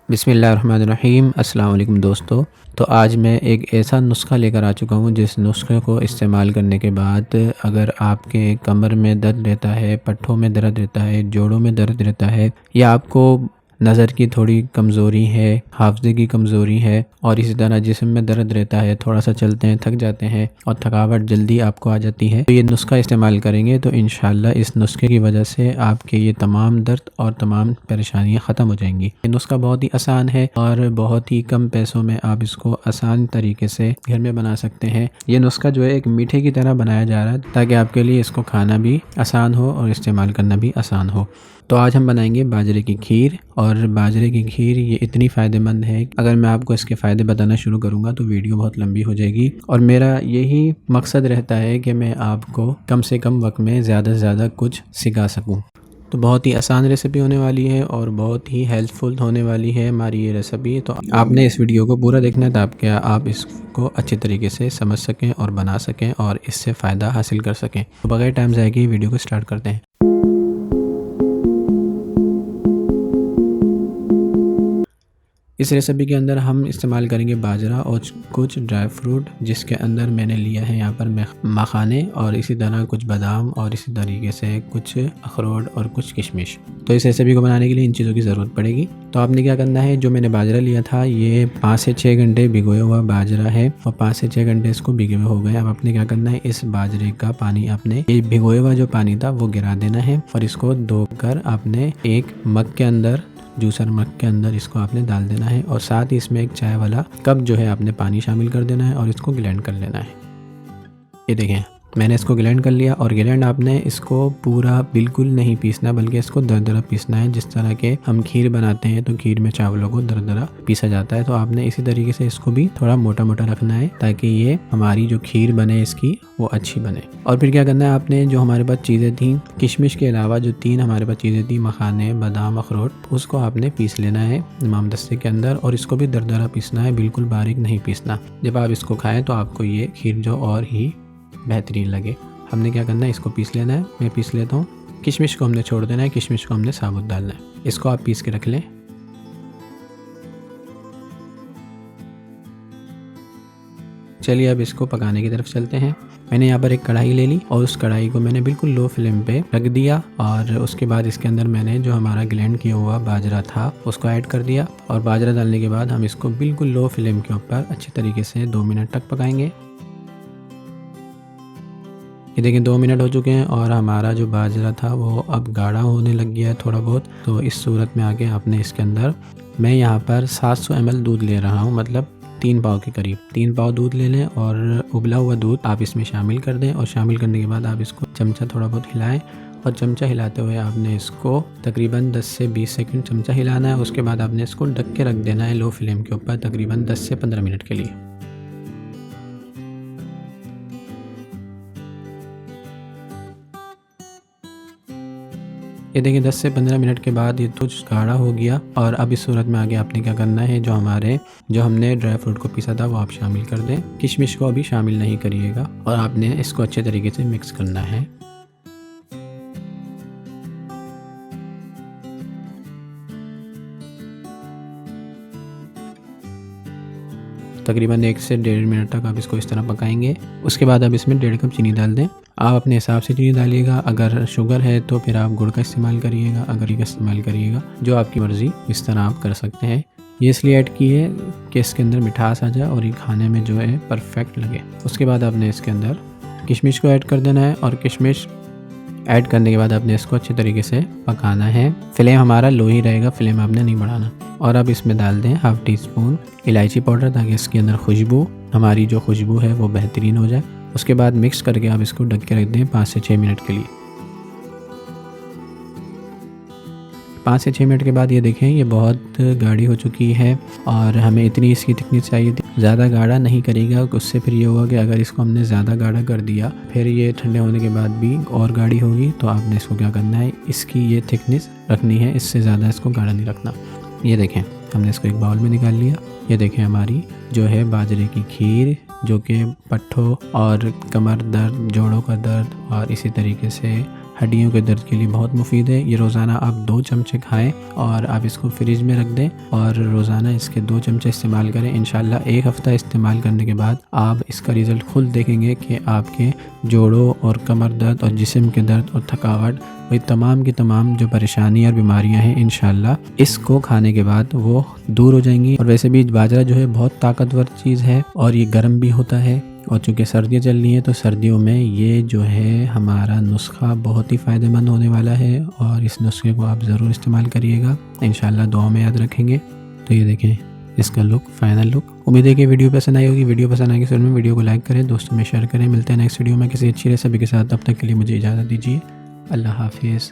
बिस्मिल्लाहिर्रहमानिर्रहीम। अस्सलाम वालेकुम दोस्तों। तो आज मैं एक ऐसा नुस्खा लेकर आ चुका हूँ जिस नुस्खे को इस्तेमाल करने के बाद अगर आपके कमर में दर्द रहता है, पट्ठों में दर्द रहता है, जोड़ों में दर्द रहता है, या आपको नज़र की थोड़ी कमज़ोरी है, हाफ़्ज़े की कमज़ोरी है और इसी तरह जिस्म में दर्द रहता है, थोड़ा सा चलते हैं थक जाते हैं और थकावट जल्दी आपको आ जाती है, तो ये नुस्खा इस्तेमाल करेंगे तो इंशाअल्लाह इस नुस्खे की वजह से आपके ये तमाम दर्द और तमाम परेशानियां ख़त्म हो जाएंगी। ये नुस्खा बहुत ही आसान है और बहुत ही कम पैसों में आप इसको आसान तरीके से घर में बना सकते हैं। ये नुस्खा जो है एक मीठे की तरह बनाया जा रहा है ताकि आपके लिए इसको खाना भी आसान हो और इस्तेमाल करना भी आसान हो। तो आज हम बनाएंगे बाजरे की खीर, और बाजरे की खीर ये इतनी फ़ायदेमंद है, अगर मैं आपको इसके फ़ायदे बताना शुरू करूँगा तो वीडियो बहुत लंबी हो जाएगी। और मेरा यही मकसद रहता है कि मैं आपको कम से कम वक्त में ज़्यादा से ज़्यादा कुछ सिखा सकूँ। तो बहुत ही आसान रेसिपी होने वाली है और बहुत ही हेल्पफुल होने वाली है हमारी ये रेसिपी। तो आपने इस वीडियो को पूरा देखना है ताकि आप इसको अच्छे तरीके से समझ सकें और बना सकें और इससे फ़ायदा हासिल कर सकें। तो बगैर टाइम ज़ाया किए वीडियो को स्टार्ट करते हैं। इस रेसिपी के अंदर हम इस्तेमाल करेंगे बाजरा और कुछ ड्राई फ्रूट, जिसके अंदर मैंने लिया है यहाँ पर मखाने और इसी तरह कुछ बादाम और इसी तरीके से कुछ अखरोट और कुछ किशमिश। तो इस रेसिपी को बनाने के लिए इन चीज़ों की ज़रूरत पड़ेगी। तो आपने क्या करना है, जो मैंने बाजरा लिया था ये 5 से 6 घंटे भिगोया हुआ बाजरा है और 5 से 6 घंटे इसको भिगे हुए हो गए। अब आपने क्या करना है, इस बाजरे का पानी आपने ये भिगोया हुआ जो पानी था वो गिरा देना है और इसको धोकर आपने एक मग के अंदर, जूसर मग के अंदर इसको आपने डाल देना है और साथ ही इसमें एक चाय वाला कप जो है आपने पानी शामिल कर देना है और इसको ग्राइंड कर लेना है। ये देखें मैंने इसको ग्राइंड कर लिया। और ग्राइंड आपने इसको पूरा बिल्कुल नहीं पीसना बल्कि इसको दरदरा पीसना है। जिस तरह के हम खीर बनाते हैं तो खीर में चावलों को दरदरा पीसा जाता है, तो आपने इसी तरीके से इसको भी थोड़ा मोटा मोटा रखना है ताकि ये हमारी जो खीर बने इसकी वो अच्छी बने। और फिर क्या करना है, आपने जो हमारे पास चीज़ें थी, किशमिश के अलावा जो 3 हमारे पास चीज़ें थी, मखाने, बादाम, अखरोट, उसको आपने पीस लेना है इमाम दस्ते के अंदर और इसको भी दरदरा पीसना है, बिल्कुल बारीक नहीं पीसना। जब आप इसको खाएँ तो आपको ये खीर जो और ही बेहतरीन लगे। हमने क्या करना है, इसको पीस लेना है। मैं पीस लेता हूँ। किशमिश को हमने छोड़ देना है, किशमिश को हमने साबुत डालना है। इसको आप पीस के रख लें। चलिए अब इसको पकाने की तरफ चलते हैं। मैंने यहाँ पर एक कढ़ाई ले ली और उस कढ़ाई को मैंने बिल्कुल लो फ्लेम पे रख दिया और उसके बाद इसके अंदर मैंने जो हमारा ग्राइंड किया हुआ बाजरा था उसको ऐड कर दिया। और बाजरा डालने के बाद हम इसको बिल्कुल लो फ्लेम के ऊपर अच्छी तरीके से 2 मिनट तक पकाएंगे। ये देखिए 2 मिनट हो चुके हैं और हमारा जो बाजरा था वो अब गाढ़ा होने लग गया है थोड़ा बहुत। तो इस सूरत में आके आपने इसके अंदर, मैं यहाँ पर 700 ml दूध ले रहा हूँ, मतलब 3 पाव के करीब 3 पाव दूध ले लें और उबला हुआ दूध आप इसमें शामिल कर दें। और शामिल करने के बाद आप इसको चमचा थोड़ा बहुत हिलाएं और चमचा हिलाते हुए आपने इसको तकरीबन 10 से 20 सेकंड चमचा हिलाना है। उसके बाद आपने इसको ढक के रख देना है लो फ्लेम के ऊपर तकरीबन 10 से 15 मिनट के लिए। ये देखिए 10 से 15 मिनट के बाद ये कुछ गाढ़ा हो गया। और अब इस सूरत में आगे आपने क्या करना है, जो हमने ड्राई फ्रूट को पीसा था वो आप शामिल कर दें। किशमिश को अभी शामिल नहीं करिएगा और आपने इसको अच्छे तरीके से मिक्स करना है। तकरीबन 1 से 1.5 मिनट तक आप इसको इस तरह पकाएंगे। उसके बाद आप इसमें 1.5 कप चीनी डाल दें। आप अपने हिसाब से चीनी डालिएगा। अगर शुगर है तो फिर आप गुड़ का इस्तेमाल करिएगा, अगर घी का इस्तेमाल करिएगा, जो आपकी मर्ज़ी, इस तरह आप कर सकते हैं। ये इसलिए ऐड की है कि इसके अंदर मिठास आ जाए और ये खाने में जो है परफेक्ट लगे। उसके बाद आपने इसके अंदर किशमिश को ऐड कर देना है और किशमिश ऐड करने के बाद आपने इसको अच्छे तरीके से पकाना है। फ्लेम हमारा लो ही रहेगा, फ्लेम आपने नहीं बढ़ाना। और अब इसमें डाल दें 1/2 टीस्पून इलायची पाउडर ताकि इसके अंदर खुशबू, हमारी जो खुशबू है वो बेहतरीन हो जाए। उसके बाद मिक्स करके आप इसको ढक के रख दें 5 से 6 मिनट के लिए। 5 से 6 मिनट के बाद ये देखें ये बहुत गाढ़ी हो चुकी है और हमें इतनी इसकी थिकनेस चाहिए थी। ज़्यादा गाढ़ा नहीं करेगा, उससे फिर ये होगा कि अगर इसको हमने ज़्यादा गाढ़ा कर दिया फिर ये ठंडे होने के बाद भी और गाढ़ी होगी। तो आपने इसको क्या करना है, इसकी ये थिकनेस रखनी है, इससे ज़्यादा इसको गाढ़ा नहीं रखना। ये देखें हमने इसको एक बाउल में निकाल लिया। ये देखें हमारी जो है बाजरे की खीर, जो कि पट्ठों और कमर दर्द, जोड़ों का दर्द और इसी तरीके से हड्डियों के दर्द के लिए बहुत मुफीद है। ये रोज़ाना आप 2 चमचे खाएं और आप इसको फ्रिज में रख दें और रोज़ाना इसके 2 चमचे इस्तेमाल करें। इंशाल्लाह 1 हफ़्ता इस्तेमाल करने के बाद आप इसका रिज़ल्ट खुद देखेंगे कि आपके जोड़ों और कमर दर्द और जिस्म के दर्द और थकावट, वही तमाम की तमाम जो परेशानियाँ और बीमारियाँ हैं इंशाल्लाह इसको खाने के बाद वो दूर हो जाएंगी। और वैसे भी बाजरा जो है बहुत ताकतवर चीज़ है और ये गर्म भी होता है, और चूँकि सर्दियाँ चल रही हैं तो सर्दियों में ये जो है हमारा नुस्खा बहुत ही फ़ायदेमंद होने वाला है और इस नुस्खे को आप ज़रूर इस्तेमाल करिएगा। इंशाल्लाह दुआ में याद रखेंगे। तो ये देखें इसका लुक, फाइनल लुक। उम्मीद है कि वीडियो पसंद आई होगी। वीडियो पसंद आएगी फिर में वीडियो को लाइक करें, दोस्तों में शेयर करें। मिलते हैं नेक्स्ट वीडियो में किसी अच्छी रेसिपी के साथ। तब तक के लिए मुझे इजाज़त दीजिए। अल्लाह हाफिज़।